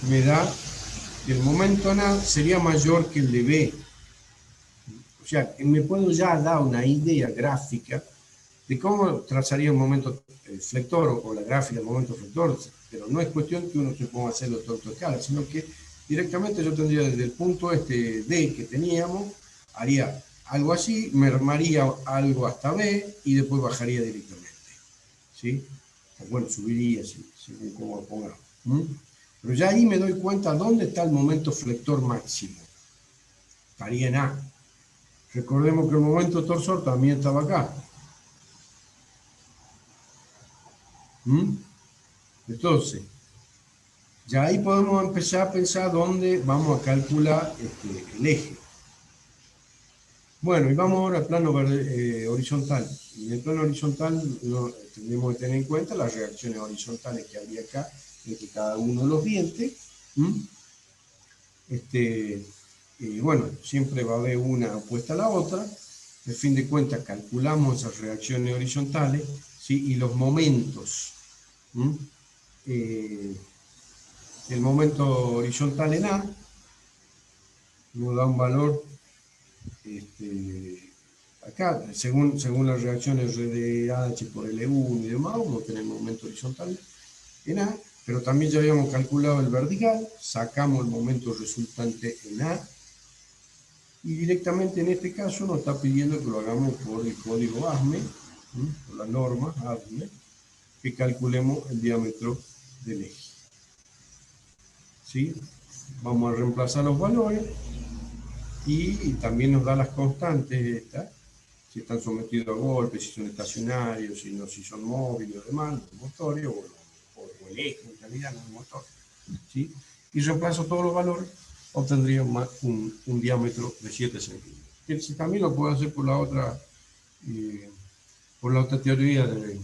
Me da que el momento en A sería mayor que el de B. O sea, me puedo ya dar una idea gráfica de cómo trazaría un momento flector o la gráfica del momento flector, pero no es cuestión que uno se ponga a hacerlo todo a escala, sino que directamente yo tendría desde el punto D que teníamos, haría algo así, mermaría algo hasta B y después bajaría directamente. ¿Sí? O bueno, subiría, según cómo lo pongamos. Pero ya ahí me doy cuenta dónde está el momento flector máximo. Estaría en A. Recordemos que el momento torsor también estaba acá. Entonces, ya ahí podemos empezar a pensar dónde vamos a calcular el eje. Bueno, y vamos ahora al plano horizontal. Y en el plano horizontal tenemos que tener en cuenta las reacciones horizontales que habría acá entre cada uno de los dientes. Bueno, siempre va a haber una opuesta a la otra. Al fin de cuentas, calculamos esas reacciones horizontales, ¿sí? Y los momentos. El momento horizontal en A nos da un valor acá, según las reacciones RDH por L1 y demás, vamos a tener el momento horizontal en A, pero también ya habíamos calculado el vertical, sacamos el momento resultante en A, y directamente en este caso nos está pidiendo que lo hagamos por el código ASME, por la norma ASME, que calculemos el diámetro del eje. ¿Sí? Vamos a reemplazar los valores y también nos da las constantes estas, si están sometidos a golpes, si son estacionarios, si son móviles o demás, los motores, o el eje en realidad, no el motor. ¿Sí? Y reemplazo todos los valores, obtendría un diámetro de 7 centímetros. Que si también lo puedo hacer por la otra teoría de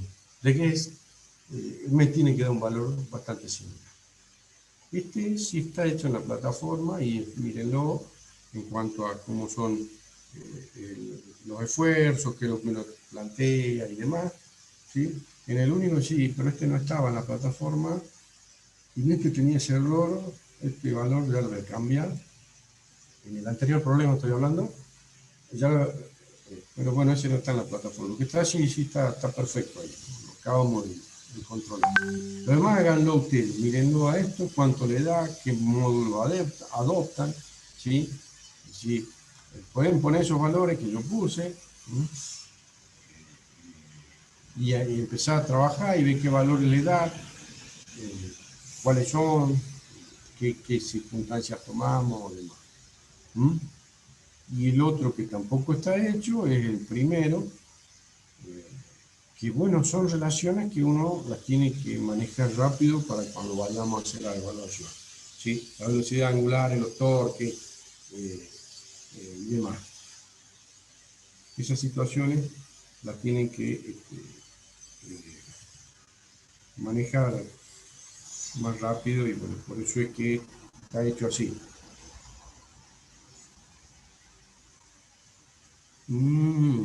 Guess, me tiene que dar un valor bastante similar. Este sí está hecho en la plataforma y mírenlo en cuanto a cómo son los esfuerzos, qué es lo que uno plantea y demás. ¿Sí? En el único sí, pero este no estaba en la plataforma y en este tenía ese error, este valor ya lo voy a cambiar. En el anterior problema estoy hablando, pero bueno, ese no está en la plataforma. Lo que está sí está perfecto ahí, lo acabamos de controlar. Lo demás háganlo ustedes, mírenlo a esto, cuánto le da, qué módulo adoptan, ¿sí? ¿Sí? Pueden poner esos valores que yo puse, y empezar a trabajar y ver qué valores le da, cuáles son, qué circunstancias tomamos o demás. Y el otro que tampoco está hecho es el primero, que bueno, son relaciones que uno las tiene que manejar rápido para cuando vayamos a hacer la evaluación. ¿Sí? La velocidad angular, los torques y demás. Esas situaciones las tienen que manejar más rápido y bueno, por eso es que está hecho así.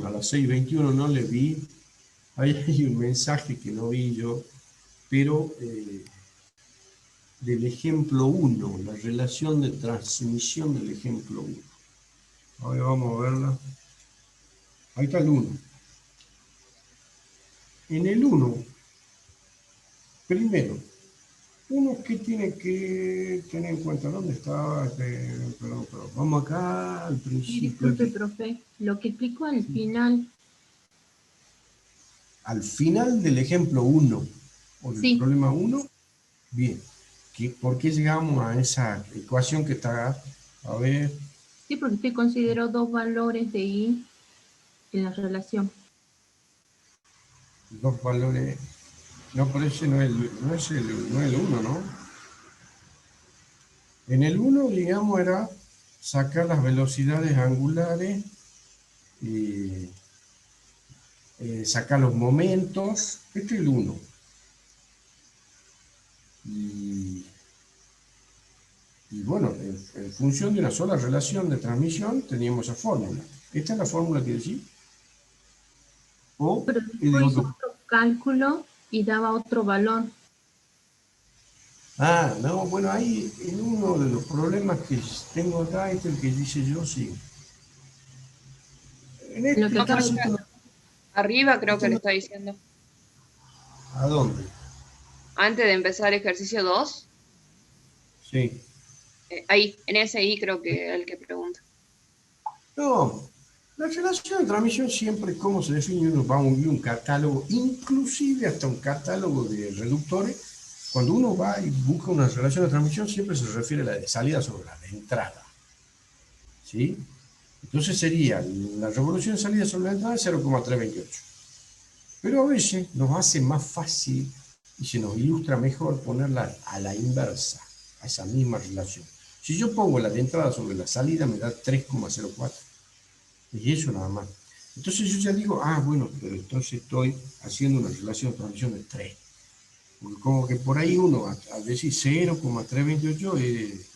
A las 6:21 no le vi. Ahí hay un mensaje que no vi yo, pero del ejemplo 1, la relación de transmisión del ejemplo 1. Ahora vamos a verla. Ahí está el 1. En el 1, primero, uno que tiene que tener en cuenta, ¿dónde estaba? Perdón. Vamos acá al principio. Disculpe, profe, lo que explico al final. Al final del ejemplo 1, o del problema 1, bien. ¿Por qué llegamos a esa ecuación que está, a ver? Sí, porque usted consideró dos valores de I. en la relación. Dos valores. No, pero ese no es el 1, ¿no? En el 1, digamos, era sacar las velocidades angulares, y sacar los momentos. Este es el 1. Y bueno, en función de una sola relación de transmisión teníamos esa fórmula. ¿Esta es la fórmula que decís? ¿O Pero es de después hizo otro? otro cálculo y daba otro valor. Ah, no, bueno, ahí en uno de los problemas que tengo acá, este es el que dice yo, sí. En Lo que este acaba caso, de Arriba creo esto que le no- está diciendo. ¿a dónde? Antes de empezar ejercicio 2, Sí. ahí, en ese I creo que es el que pregunta. No, la relación de transmisión siempre, ¿cómo se define? Uno va a un catálogo, inclusive hasta un catálogo de reductores. Cuando uno va y busca una relación de transmisión, siempre se refiere a la de salida sobre la de entrada. ¿Sí? Entonces sería la revolución de salida sobre la entrada 0,328. Pero a veces nos hace más fácil y se nos ilustra mejor ponerla a la inversa, a esa misma relación. Si yo pongo la de entrada sobre la salida, me da 3,04. Y eso nada más. Entonces yo ya digo, bueno, pero entonces estoy haciendo una relación de transmisión de 3. Porque como que por ahí uno, al decir 0,328, es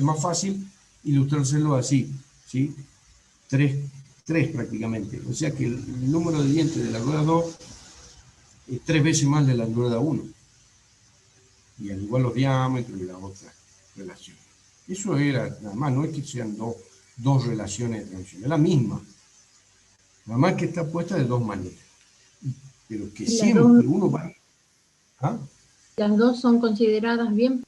más fácil ilustrárselo así, ¿sí? 3 prácticamente. O sea que el número de dientes de la rueda 2 es 3 veces más de la rueda 1. Y al igual los diámetros y la otra relación. Eso era, nada más, no es que sean dos relaciones de transmisión, es la misma. Nada más que está puesta de dos maneras. Pero que las dos, siempre uno va... ¿Ah? las dos son consideradas bien.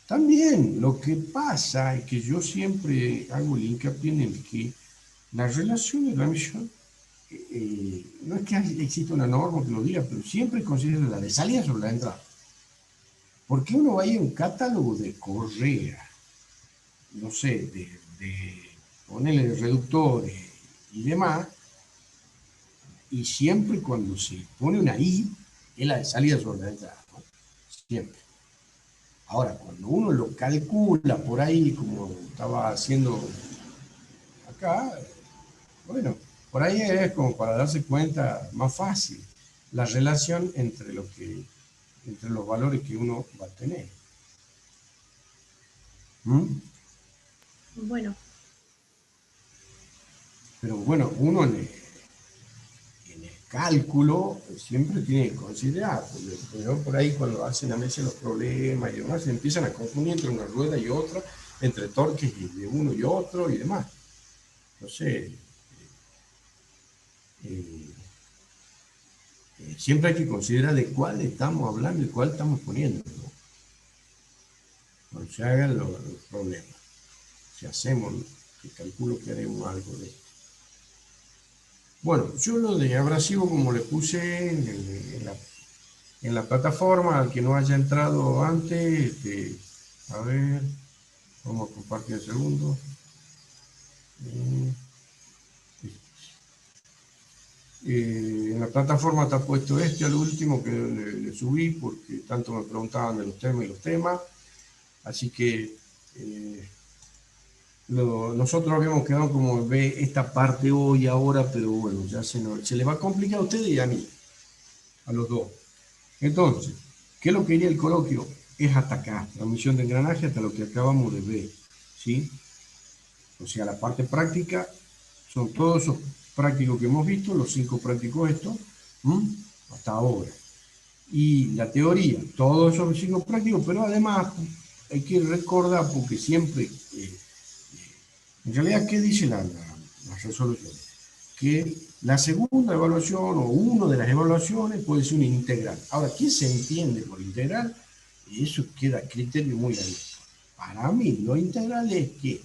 También lo que pasa es que yo siempre hago el hincapié en que la relación de transmisión, no es que exista una norma que lo diga, pero siempre considera la de salida sobre la entrada. Porque uno va a ir a un catálogo de Correa, no sé, de ponerle reductores y demás, y siempre cuando se pone una I, es la de salida sobre la entrada, ¿no? Siempre. Ahora, cuando uno lo calcula por ahí, como estaba haciendo acá, bueno, por ahí es como para darse cuenta más fácil la relación entre los valores que uno va a tener. ¿Mm? Bueno, Pero bueno, uno en el cálculo siempre tiene que considerar, porque por ahí cuando hacen a veces los problemas y demás, se empiezan a confundir entre una rueda y otra, entre torques de uno y otro y demás. Entonces, siempre hay que considerar de cuál estamos hablando y cuál estamos poniendo, ¿no? Cuando se hagan los problemas. Si hacemos, que calculo que haremos algo de esto. Bueno, yo lo de abrasivo, como le puse en la plataforma, al que no haya entrado antes, a ver, vamos a compartir el segundo. En la plataforma está puesto al último que le subí, porque tanto me preguntaban de los temas y los temas. Así que nosotros habíamos quedado como ve esta parte hoy, ahora, pero bueno, ya se le va a complicar a ustedes y a mí, a los dos. Entonces, ¿qué es lo que iría el coloquio? Es hasta acá, la misión de engranaje hasta lo que acabamos de ver, ¿sí? O sea, la parte práctica son todos esos prácticos que hemos visto, los 5 prácticos estos, hasta ahora. Y la teoría, todos esos 5 prácticos, pero además hay que recordar, porque siempre, en realidad, ¿qué dice la resolución? Que la segunda evaluación o una de las evaluaciones puede ser una integral. Ahora, ¿qué se entiende por integral? Eso queda a criterio muy abierto. Para mí, lo integral es que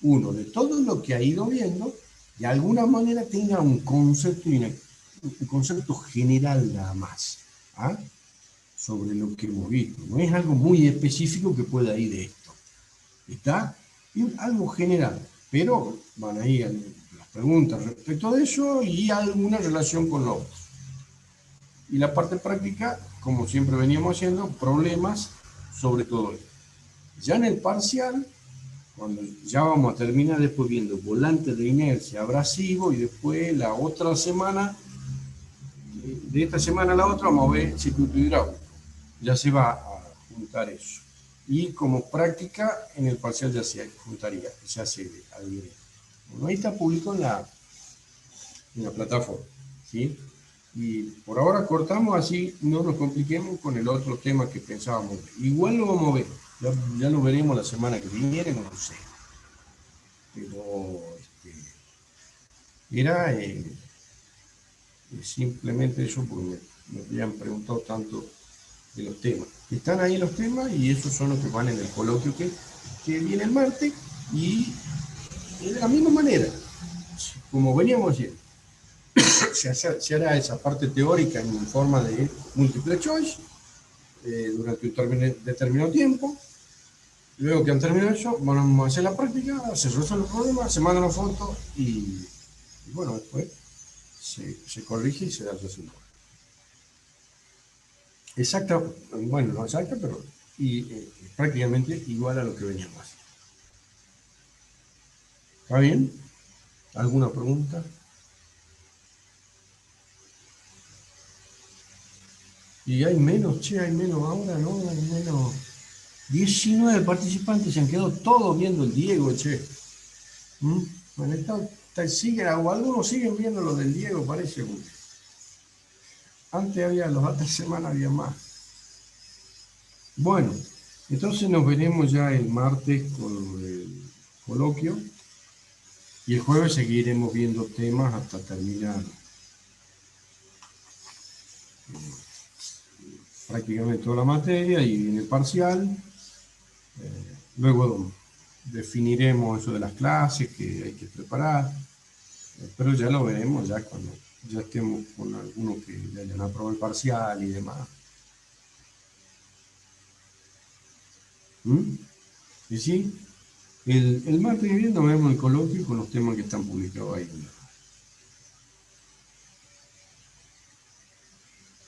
uno de todo lo que ha ido viendo, de alguna manera tenga un concepto general nada más, ¿ah? Sobre lo que hemos visto. No es algo muy específico que pueda ir de esto. ¿Está? Y algo general, pero van a ir las preguntas respecto de eso y alguna relación con lo otro. Y la parte práctica, como siempre veníamos haciendo, problemas sobre todo esto. Ya en el parcial, cuando ya vamos a terminar después viendo volante de inercia abrasivo, y después la otra semana, de esta semana a la otra, vamos a ver circuito hidráulico. Ya se va a juntar eso. Y como práctica, en el parcial ya se juntaría, ya se adhiere. Bueno, ahí está publicado en la plataforma, ¿sí? Y por ahora cortamos, así no nos compliquemos con el otro tema que pensábamos ver. Igual lo vamos a ver, ya lo veremos la semana que viene, no lo sé. Pero era simplemente eso, porque me habían preguntado tanto de los temas. Están ahí los temas y esos son los que van en el coloquio que viene el martes, y de la misma manera, como veníamos haciendo. Se hará esa parte teórica en forma de múltiple choice durante un determinado tiempo. Luego que han terminado eso, vamos a hacer la práctica, se resuelven los problemas, se mandan las fotos y bueno, después se corrige y se da el resultado. Exacta, bueno, no exacta, pero prácticamente igual a lo que veníamos haciendo. ¿Está bien? ¿Alguna pregunta? Y hay menos, hay menos ahora, ¿no? Hay menos. 19 participantes, se han quedado todos viendo el Diego, che. Bueno, siguen, o algunos siguen viendo lo del Diego, parece. Antes había, las otras semanas había más. Bueno, entonces nos veremos ya el martes con el coloquio y el jueves seguiremos viendo temas hasta terminar prácticamente toda la materia, y en el parcial. Luego definiremos eso de las clases que hay que preparar, pero ya lo veremos ya cuando ya estemos con algunos que ya hayan aprobado el parcial y demás. Y sí, el martes que viene nos vemos el coloquio con los temas que están publicados ahí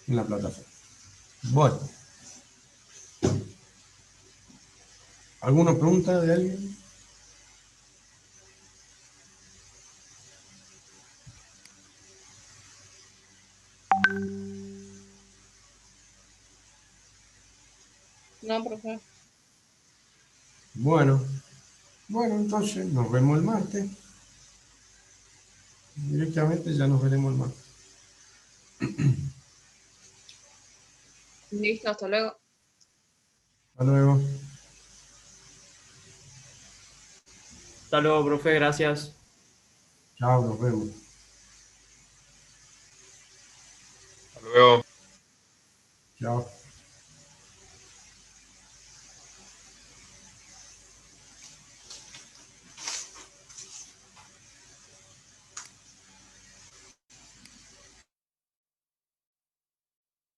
en la plataforma. Bueno, ¿alguna pregunta de alguien? No, profe. Bueno, entonces nos vemos el martes. Directamente ya nos veremos el martes. Listo, hasta luego. Hasta luego. Hasta luego, profe, gracias. Chao, nos vemos. Hasta luego. Chao.